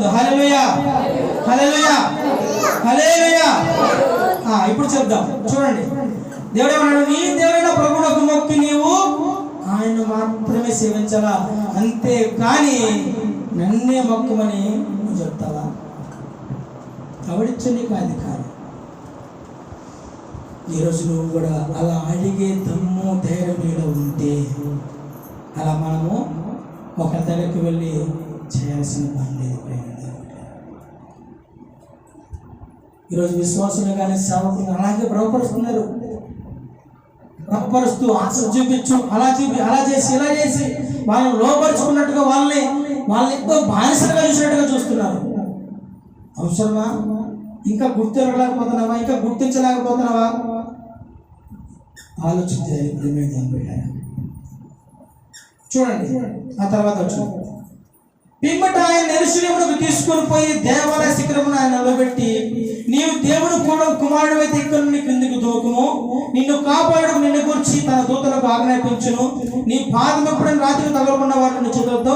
చెప్దాం. హల్లెలూయా హల్లెలూయా హల్లెలూయా. ఇప్పుడు చెప్దాం. చూడండి, దేవుడు ఏమన్నాడు? నీ దేవుడైన ప్రభువునకు మొక్కి నీవు ఆయన మాత్రమే సేవించాలా, అంతే కానీ నన్నే మొక్కమని నువ్వు చెప్తావా? ఎవడిచ్చని కాదు. కానీ ఈరోజు నువ్వు కూడా అలా అడిగే దమ్ము ధైర్యం మీద ఉంటే అలా మనము ఒక దగ్గరికి వెళ్ళి చేయాల్సిన పని లేదు. ఈరోజు విశ్వాసులు కానీ సేవకులు అలాగే భ్రమపరుస్తున్నారు. భ్రమపరుస్తూ ఆశ చూపించు, అలా చేసి ఇలా చేసి వాళ్ళని లోపరుచుకున్నట్టుగా వాళ్ళని ఎంతో బానిసలుగా చూసినట్టుగా చూస్తున్నారు. అవసరమా? ఇంకా గుర్తించలేకపోతున్నావా? ఇంకా గుర్తించలేకపోతున్నావా? ఆలోచించాలి. చూడండి, ఆ తర్వాత వచ్చి పిమ్మట ఆయన యెరూషలేమునకు తీసుకొని పోయి దేవాలయ శిఖరమును ఆయన నిలబెట్టి, నీవు దేవుని కుమారుడు అయితే ఇక్కడ నుండి క్రిందికి దూకుము, నిన్ను కాపాడుకు నిన్ను గురించి తన దూతలకు ఆజ్ఞాపించును, నీ పాదం ఎప్పుడైనా రాత్రి తగలకుండా వాటిని చేతులతో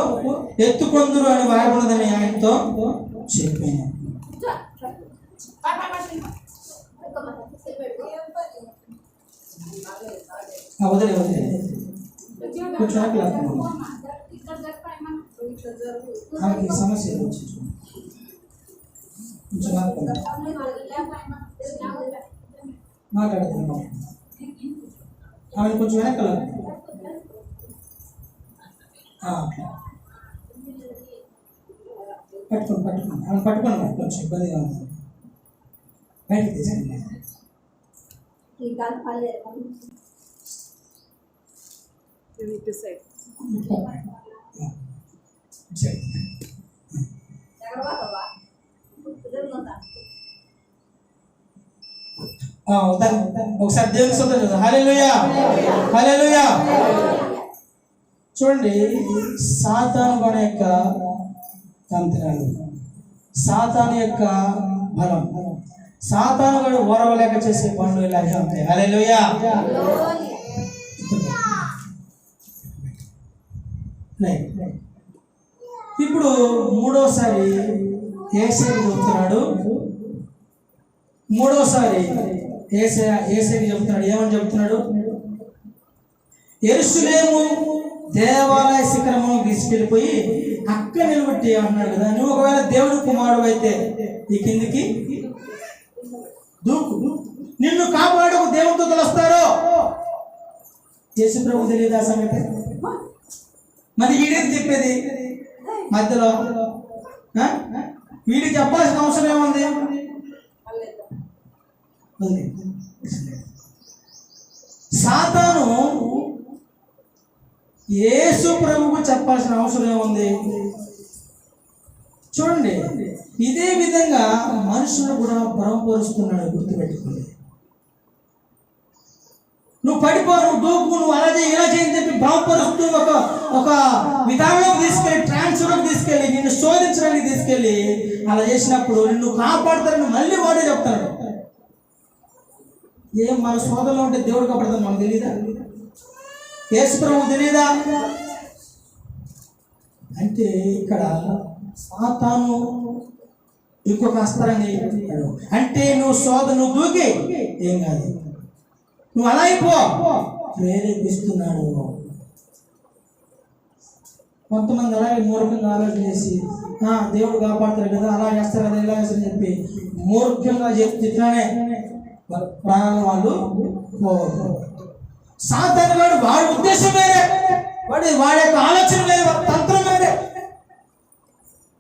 ఎత్తుకొందురు అని వాయబడినదని ఆయనతో చెప్పాను. వదిలే కొంచెం సమస్య మాట్లాడుతున్నాం. ఆమె కొంచెం వెనకాల పట్టుకోండి ఆమె పట్టుకోండి. కొంచెం ఇబ్బందిగా ఉంది. బయటకు తీసుకోండి. ఒకసారి దేవుని స్తోత్రం చేద్దాం. హల్లెలూయా హల్లెలూయా. చూడండి, సాతాను గొడ యొక్క తంత్రాలు, సాతాను యొక్క బలం, సాతాను గడు ఓరవలేక చేసే పనులు ఇలాగే ఉంటాయి. హల్లెలూయా. ఇప్పుడు మూడోసారి యేసేకి చెప్తున్నాడు. మూడోసారి యేసేకి చెప్తున్నాడు. ఏమని చెప్తున్నాడు? యెరూషలేము దేవాలయ శిఖరమును తీసుకెళ్ళిపోయి అక్కడ నిలబెట్టి అంటున్నాడు కదా, నువ్వు ఒకవేళ దేవుడి కుమారుడు అయితే ఈ కిందికి దూకు, నిన్ను కాపాడుకు దేవుడితో వస్తారు. యేసు ప్రభు తెలియదు ఆ సంగతి. మరి వీడేది చెప్పేది మధ్యలో? వీడికి చెప్పాల్సిన అవసరం ఏముంది? సాతాను యేసు ప్రభువుకు చెప్పాల్సిన అవసరం ఏముంది? చూడండి, ఇదే విధంగా మనుషులు కూడా భ్రమపరుస్తున్నాడు. గుర్తుపెట్టుకోండి. నువ్వు పడిపో, నువ్వు దూకు, నువ్వు అలా చేయి ఇలా చేయని చెప్పి భ్రమపరుస్తూ ఒక విధానంలోకి తీసుకెళ్ళి, ట్రాన్స్లోకి తీసుకెళ్ళి, నిన్ను శోధించడానికి తీసుకెళ్ళి అలా చేసినప్పుడు నిన్ను కాపాడుతారని మళ్ళీ వాడే చెప్తాడు. ఏం మన శోధనలో ఉంటే దేవుడు కాపాడుతాడు మనకు తెలీదా? యేసు ప్రభువు తెలీదా? అంటే ఇక్కడ సాతాను ఇంకొక అస్త్రాన్ని చెప్పాడు. అంటే నువ్వు శోధన దూకి ఏం కాదు, నువ్వు అలా అయిపో ప్రేరేపిస్తున్నాడు. కొంతమంది అలాగే మూర్ఖంగా ఆలోచన చేసి దేవుడు కాపాడుతాడు కదా, అలా చేస్తారు కదా, ఇలా చేస్తారని చెప్పి మూర్ఖంగా చెప్తున్నానే ప్రాణాలు వాళ్ళు పోగొట్టు. సాతాను వాడి ఉద్దేశం వేరే, వాడి యొక్క ఆలోచన వేరే, తంత్రం వేరే.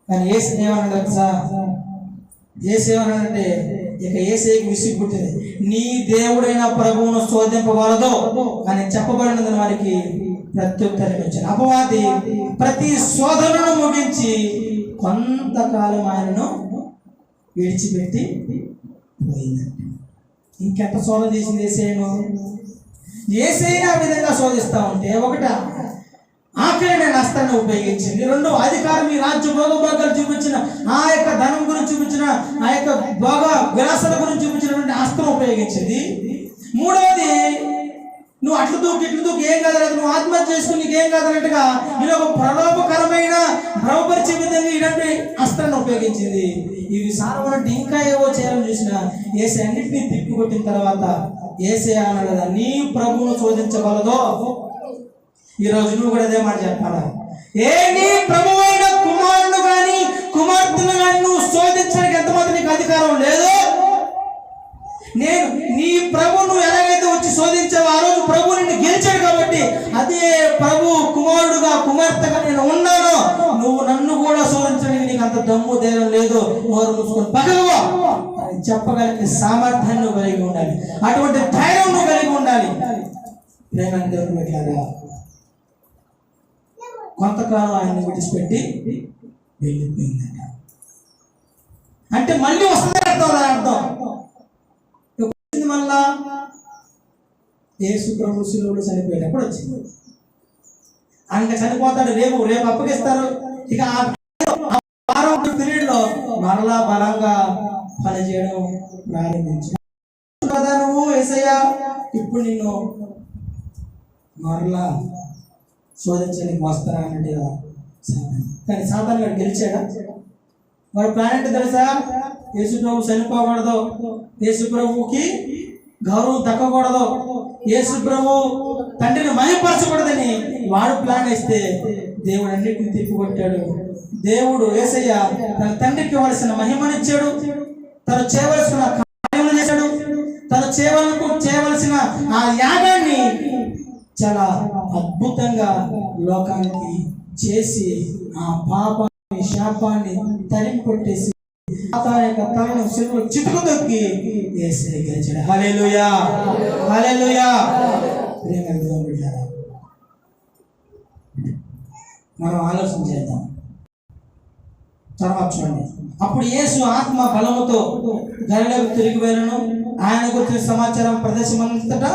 కానీ యేసు ఏమన్నాడు సార్? యేసు ఏమన్నాడంటే, ఇక యేసేకి విసుగు పుట్టింది. నీ దేవుడైన ప్రభువును శోధింపవలదు అని చెప్పబడినదని వారికి ప్రత్యుత్తరం ఇచ్చాడు. అపవాది ప్రతి శోధనను ముగించి కొంతకాలం ఆయనను విడిచిపెట్టి పోయిందండి. ఇంకెంత శోధన చేసింది యేసేను? యేసయ్యను ఆ విధంగా శోధిస్తూ ఉంటే, ఒకట ఆఖరి నేను అస్త్రాన్ని ఉపయోగించింది, రెండు అధికారం ఈ రాజ్య భోగభోగాలు చూపించిన ఆ యొక్క ధనం గురించి చూపించిన ఆ యొక్క భోగ విలాసాల గురించి చూపించినటువంటి అస్త్రం ఉపయోగించింది. మూడవది నువ్వు అట్లు దూకు ఇట్లు దూకు ఏం కాదలేదు, నువ్వు ఆత్మహత్య చేసుకుని నీకేం కాదన్నట్టుగా ఇది ఒక ప్రలోభకరమైన భ్రమపరిచే విధంగా ఇలాంటి అస్త్రాన్ని ఉపయోగించింది. ఇవి సారవనంటే ఇంకా ఏవో చేయాలని చూసిన ఏసే అన్నింటినీ తిప్పికొట్టిన తర్వాత ఏసే అన్నదా నీ ప్రభువును శోధించగలదో. ఈరోజు నువ్వు కూడా అదే మాట చెప్పాలా, ఏ నీ ప్రభువైన కుమారుడు కానీ కుమార్తెను కానీ నువ్వు శోధించడానికి ఎంతమంది నీకు అధికారం లేదు. నేను నీ ప్రభువును ఎలాగైతే వచ్చి శోధించావో ఆ రోజు ప్రభు నిన్ను గెలిచాడు కాబట్టి అదే ప్రభు కుమారుడుగా కుమార్తెగా నేను ఉన్నాను. నువ్వు నన్ను కూడా శోధించడానికి నీకు అంత దమ్ము ధైర్యం లేదు, నోరు మూసుకొని పగలవా అని చెప్పగలిగే సామర్థ్యాన్ని నువ్వు కలిగి ఉండాలి, అటువంటి ధైర్యం నువ్వు కలిగి ఉండాలి. ప్రేమ దేవుడు పెట్టారా, కొంతకాలం ఆయన విడిచిపెట్టి వెళ్ళిపోయిందట. అంటే మళ్ళీ వస్తుంది అర్థం. మళ్ళా యేసు ప్రభు శిలువలో చనిపోయేటప్పుడు వచ్చింది. ఆయన చనిపోతాడు, రేపు అప్పగిస్తారు. ఇక ఆ వారం పీరియడ్లో మరలా బలంగా పనిచేయడం ప్రారంభించాడు కదా. నువ్వు యేసయ్యా ఇప్పుడు నిన్ను మరలా శోధించడానికి వస్తారా అన్నట్టుగా సాతాను. కానీ సాతాను గారు గెలిచాడా? వాడు ప్లాన్ ఏంటో తెలుసా? యేసు ప్రభు చనిపోకూడదు, యేసు ప్రభువుకి గౌరవం తగ్గకూడదు, యేసు ప్రభు తండ్రిని మహిమపరచకూడదని వాడు ప్లాన్ వేస్తే దేవుడు అన్నిటిని తిప్పికొట్టాడు. దేవుడు యేసయ్య తన తండ్రికి ఇవ్వాల్సిన మహిమనిచ్చాడు, తను చేయవలసిన కార్యములు చేశాడు, తను చేయవలసిన ఆ యాగాన్ని చాలా అద్భుతంగా లోకానికి చేసి ఆ పాపాన్ని శాపాన్ని తరిమి కొట్టేసి తలను శిలువలో చితుకు దొక్కి యేసయ్య గెలిచాడు. హల్లెలూయా, హల్లెలూయా. మనం ఆలోచన చేద్దాం. తర్వాత చూడండి, అప్పుడు యేసు ఆత్మ బలముతో గలిలయకు తిరిగి వెళ్ళను, ఆయన గురించిన సమాచారం ప్రదేశమంతటా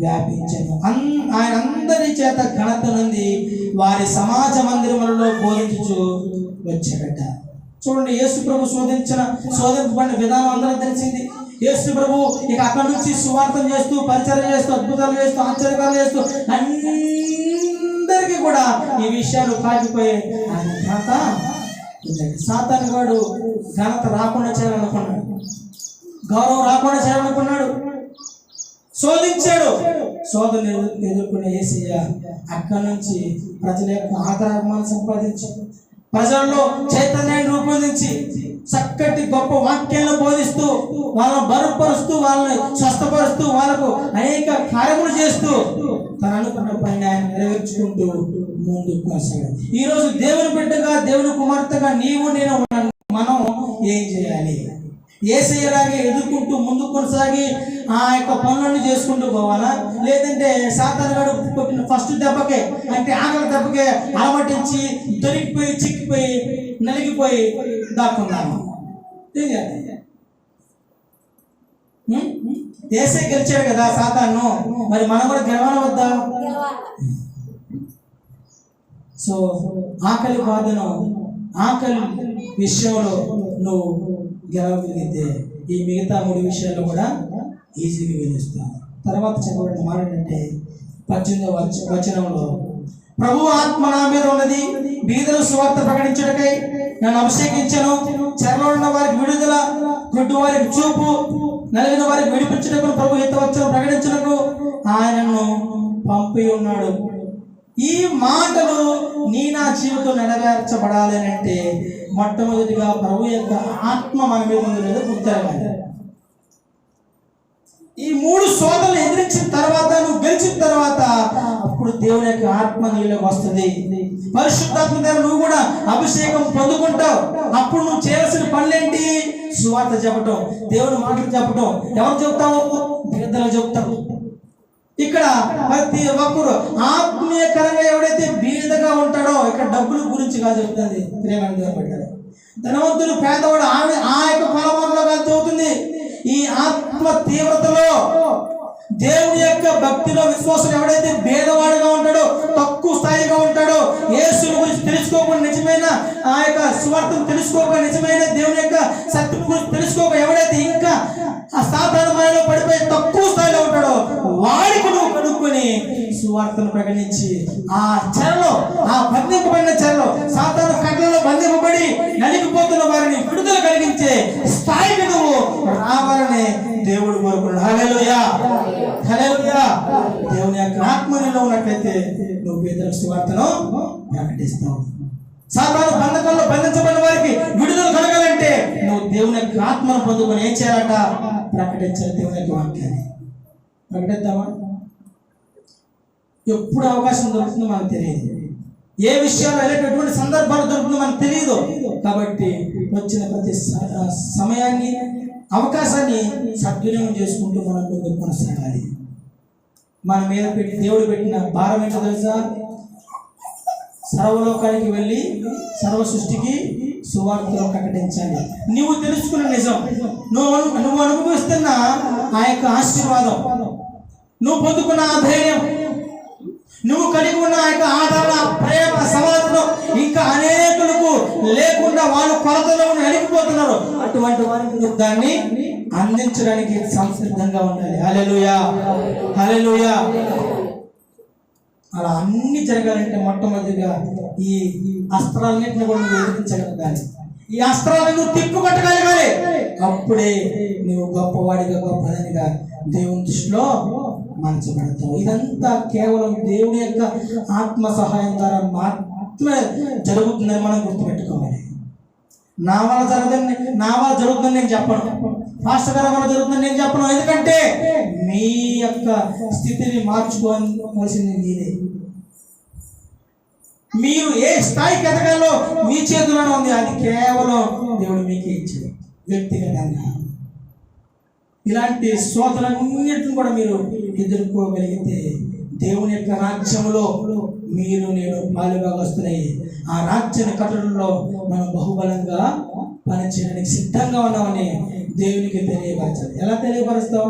వ్యాపించను. ఆయన అందరి చేత ఘనత నుండి వారి సమాజ మందిరములలో బోధించుచు వచ్చాడట. చూడండి, యేసు ప్రభు శోధింపబడిన విధానం అందరూ తెలిసింది. యేసు ప్రభు ఇక అక్కడి నుంచి సువార్తం చేస్తూ పరిచయం చేస్తూ అద్భుతాలు చేస్తూ ఆశ్చర్యాలు చేస్తూ అందరికీ కూడా ఈ విషయాలు కాకిపోయి ఆయన ఘనత సాతాను వాడు ఘనత రాకుండా చేయాలనుకున్నాడు, గౌరవం రాకుండా చేయాలనుకున్నాడు, శోధించాడు. శోధన ఎదుర్కొనే యేసయ్య అక్కడి నుంచి ప్రజల యొక్క ఆదరాభిమానం సంపాదించాడు, ప్రజల్లో చైతన్యాన్ని రూపొందించి చక్కటి గొప్ప వాక్యాలను బోధిస్తూ వాళ్ళని బలపరుస్తూ వాళ్ళని స్వస్థపరుస్తూ వాళ్ళకు అనేక కార్యములు చేస్తూ తను అనుకున్న పని ఆయన నెరవేర్చుకుంటూ ముందుకు కొనసాగాడు. ఈరోజు దేవుని బిడ్డగా దేవుని కుమార్తెగా నీవు నేను మనం ఏం చేయాలి? యేసయ్యలాగే ఎదుర్కొంటూ ముందుకు కొనసాగి ఆ యొక్క పనులన్నీ చేసుకుంటూ పోవాలా? లేదంటే సాతాను గాడు కొట్టిన ఫస్ట్ దెబ్బకే అంటే ఆకలి దెబ్బకే అలమటించి దొరికిపోయి చిక్కిపోయి నలిగిపోయి దాక్కున్నాము? యేసయ్య గెలిచాడు కదా సాతాను, మరి మనం కూడా గెలవనవద్దా? సో ఆకలి బాధను ఆకలి విషయంలో నువ్వు గెలవగలిగితే ఈ మిగతా 3 విషయాల్లో కూడా ఈజీగా గెలుస్తాను. తర్వాత చెప్పబడిన మాట ఏంటంటే 18వ వచనంలో, ప్రభు ఆత్మ నా మీద ఉన్నది, బీదలు సువార్త ప్రకటించుటకై నన్ను అభిషేకించను, చెరలో ఉన్న వారికి విడుదల, గుడ్డు వారికి చూపు, నలిగిన వారికి విడిపించుటకు ప్రభు హితవచనం ప్రకటించుటకు ఆయనను పంపి ఉన్నాడు. ఈ మాటలు నా జీవితం నెరవేర్చబడాలి అంటే మొట్టమొదటిగా ప్రభు యొక్క ఆత్మ మన మీద ఉంది లేదా గుర్తెరగాలి. ఈ 3 శోధనలు ఎదిరించిన తర్వాత నువ్వు గెలిచిన తర్వాత అప్పుడు దేవుని యొక్క ఆత్మ నీలోకి వస్తుంది. పరిశుద్ధాత్మ ద్వారా నువ్వు కూడా అభిషేకం పొందుకుంటావు. అప్పుడు నువ్వు చేయాల్సిన పనులేంటి? సువార్త చెప్పటం, దేవుని మాటలు చెప్పటం. ఎవరు చెప్తావు? పెద్దలు చెప్తావు. ఇక్కడ ప్రతి ఒక్కరు ఆత్మీయకరంగా ఎవడైతే బీదగా ఉంటాడో, ఇక్కడ డబ్బుల గురించి కాదు చెప్తుంది ప్రేమ. ధనవంతుడు పేదవాడు ఆ యొక్క కొలమానంలో కాదు చదువుతుంది. ఈ ఆత్మ తీవ్రతలో దేవుని యొక్క భక్తిలో విశ్వాసం ఎవడైతే భేదవాడుగా ఉంటాడో, తక్కువ స్థాయిగా ఉంటాడో, యేసుని గురించి తెలుసుకోకుండా నిజమైన ఆ యొక్క సువార్తను తెలుసుకోక నిజమైన దేవుని యొక్క సత్యం గురించి తెలుసుకోక ఎవడైతే ఇంకా ఆ సాధారణ మాయలో పడిపోయి తక్కువ స్థాయిలో ఉంటాడో వాడికి నువ్వు కనుక్కొని సువార్తను ప్రకటించి ఆ చెరలో, ఆ బంధింపబడిన చెరలో, సాతాను కట్లలో బంధింపబడి నలిగిపోతున్న వారిని విడుదల కలిగించే స్థాయికి నువ్వు రావాలని దేవుడు కోరుకున్నాడు. హల్లెలూయా, హల్లెలూయా. దేవుని యొక్క ఆత్మలో ఉన్నట్లయితే నువ్వు ఇతరులకు సువార్తను ప్రకటిస్తావు. సాతాను బంధకంలో బంధించబడిన వారికి విడుదల కలగాలంటే నువ్వు దేవుని యొక్క ఆత్మను పొందుకొని ఏం చేయాలట? ప్రకటించాలి. దేవుని యొక్క వాక్యాన్ని ప్రకటిద్దామా? ఎప్పుడు అవకాశం దొరుకుతుందో మనకు తెలియదు, ఏ విషయాలు ఎటువంటి సందర్భాలు దొరుకుతుందో మనకు తెలియదు. కాబట్టి వచ్చిన ప్రతి సమయాన్ని, అవకాశాన్ని సద్వినియోగం చేసుకుంటూ మనం ముందుకు కొనసాగాలి. మన మీద దేవుడు పెట్టిన భారం ఏంటో తెలుసా? సర్వలోకానికి వెళ్ళి సర్వ సృష్టికి సువార్తను ప్రకటించాలి. నువ్వు తెలుసుకున్న నిజం, నువ్వు అనుభవిస్తున్న ఆ యొక్క ఆశీర్వాదం, నువ్వు పొందుకున్న ఆ ధైర్యం, నువ్వు కలిగి ఉన్న ఆ యొక్క ఆదరణ, ప్రేమ, సమాధానం ఇంకా అనేకులకు లేకుండా వాళ్ళు కొరతలో నలిగిపోతున్నారు. అటువంటి వారికి దాన్ని అందించడానికి సంసిద్ధంగా ఉండాలి. హల్లెలూయా, హల్లెలూయా. అలా అన్ని జరగాలంటే మొట్టమొదటిగా ఈ అస్త్రాలన్నింటినీ కూడా నువ్వు ఎదిరించగలగాలి. ఈ అస్త్రాలను నువ్వు తిప్పుకొట్టగలగాలి. అప్పుడే నువ్వు గొప్పవాడిగా, గొప్పదానిగా దేవుని దృష్టిలో మంచబడతావు. ఇదంతా కేవలం దేవుని యొక్క ఆత్మ సహాయం ద్వారా మాత్రమే జరుగుతుందని మనం గుర్తుపెట్టుకోవాలి. నా వల్ల జరుగుతుందని నేను చెప్పను, పాస్టర్ గారి వల్ల జరుగుతుందని నేను చెప్పను. ఎందుకంటే మీ యొక్క స్థితిని మార్చుకోవాల్సింది మీరే. మీరు ఏ స్థాయికి ఎదగాలో మీ చేతుల్లోనే ఉంది. అది కేవలం దేవుడు మీకే ఇచ్చాడు వ్యక్తిగతంగా. ఇలాంటి శోధనలన్నింటిని కూడా మీరు ఎదుర్కోగలిగితే దేవుని యొక్క రాజ్యంలో మీరు నేను పాలుగా వస్తున్నాయి. ఆ రాజ్య కట్టడంలో మనం బహుబలంగా పనిచేయడానికి సిద్ధంగా ఉన్నామని దేవునికి తెలియపరచాలి. ఎలా తెలియపరుస్తాం?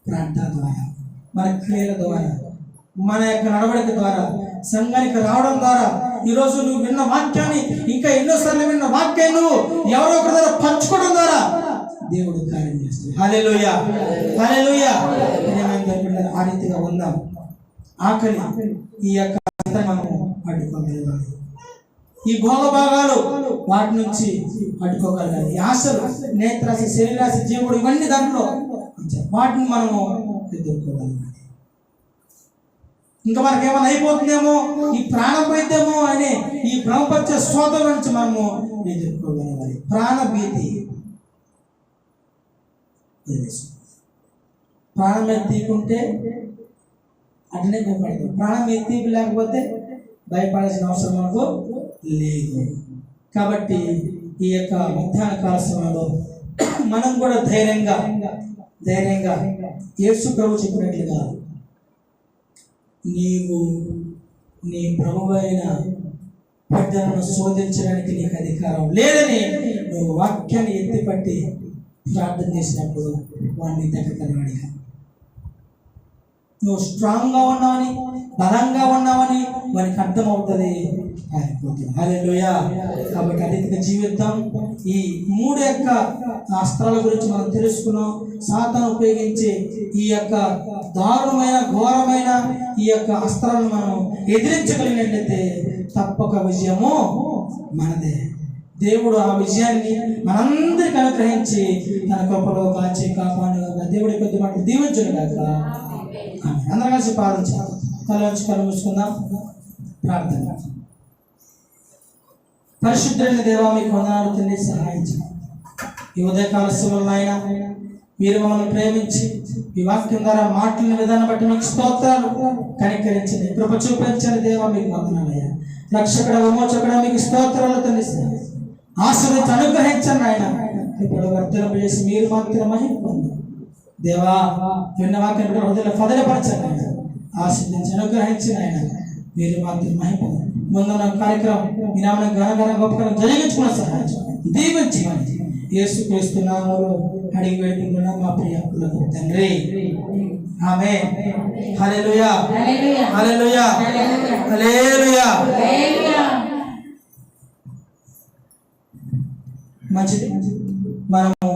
ప్రార్థన ద్వారా, మన క్రియల ద్వారా, మన యొక్క నడవడిక ద్వారా, సంఘానికి రావడం ద్వారా. ఈరోజు నువ్వు విన్న వాక్యాన్ని, ఇంకా ఎన్నోసార్లు విన్న వాక్యాన్ని నువ్వు ఎవరో ఒకరి ద్వారా పంచుకోవడం ద్వారా దేవుడు కార్యం చేస్తాడు. హల్లెలూయా, హల్లెలూయా. ఆ రీతిగా ఉందాం. ఆకలి ఈ యొక్క మనము అడ్డుకోగలగాలి. ఈ భోగభాగాలు వాటి నుంచి అడ్డుకోగలగాలి. ఆశలు, నేత్రాశ, శరీరాశ, జీవుడు, ఇవన్నీ దాంట్లో వాటిని మనము ఎదుర్కోగలగాలి. ఇంకా మనకి ఏమైనా అయిపోతుందేమో, ఈ ప్రాణం పోయిద్దేమో అనే ఈ భ్రమపరిచే శోధన నుంచి మనము ఎదుర్కోగలగాలి. ప్రాణభీతి, ప్రాణం మీద తీకుంటే అట్లనే భయపడతాం. ప్రాణం మీద తీపి లేకపోతే భయపడాల్సిన అవసరం మనకు లేదు. కాబట్టి ఈ యొక్క మధ్యాహ్న కాల సమయంలో మనం కూడా ధైర్యంగా యేసు ప్రభు చెప్పినట్లుగా నీవు నీ ప్రభువైన బిడ్డలను శోధించడానికి నీకు అధికారం లేదని నువ్వు వాక్యాన్ని ఎత్తిపట్టి ప్రార్థన చేసినప్పుడు వాడిని దగ్గరవాడిగా నువ్వు స్ట్రాంగ్గా ఉన్నావని, బలంగా ఉన్నావని వానికి అర్థమవుతుంది. హల్లెలూయా. కాబట్టి అధిక జీవితం ఈ 3 యొక్క అస్త్రాల గురించి మనం తెలుసుకున్నాం. సాతాను ఉపయోగించి ఈ యొక్క దారుణమైన, ఘోరమైన ఈ యొక్క అస్త్రాలను మనం ఎదిరించగలిగినట్లయితే తప్పక విజయము మనదే. దేవుడు ఆ విజయాన్ని మనందరికి అనుగ్రహించి తన కృపలో కాచి కాపాడుగా దేవుడి కొద్ది మాటలు దీవించును గాక. అందరం కలిసి ప్రార్థించాలి. తల వచ్చి కళ్ళు మూసుకుందాం. ప్రార్థన. పరిశుద్ధులైన దేవా, మీకు వందనాలు తండ్రి. సహాయించండి. ఈ ఉదయకాల సమయంలో అయినా మీరు మమ్మల్ని ప్రేమించి ఈ వాక్యం ద్వారా మాట్లాడిన విధానం బట్టి మీకు స్తోత్రాలు. కనికరించండి, కృప చూపించండి దేవా, మీకు వందనాలయ్యా. రక్షకుడ, విమోచకుడ, మీకు స్తోత్రాలు తండ్రి. ఆశీర్వదించి అనుగ్రహించండి ఆయన. ఇప్పుడు వర్ధనపు చేసి మీరు మాత్రం మహిమ పొందండి దేవా. విన్న వాక్యం హృదయంలో పదలపరచండి ఆయన. ఆశీర్వదించి అనుగ్రహించిన ఆయన మీరు మాత్రం మహిమ పొందండి. ముందున్న కార్యక్రమం మీ నామన ఘనఘన గొప్పగా జరిగించుకున్న సహాయం దీవించి యేసు క్రీస్తు నామములో అడిగి వేడుకుంటున్నాం మా ప్రియ తండ్రి. ఆమేన్. హల్లెలూయా, హల్లెలూయా, హల్లెలూయా. మంచిది. మనము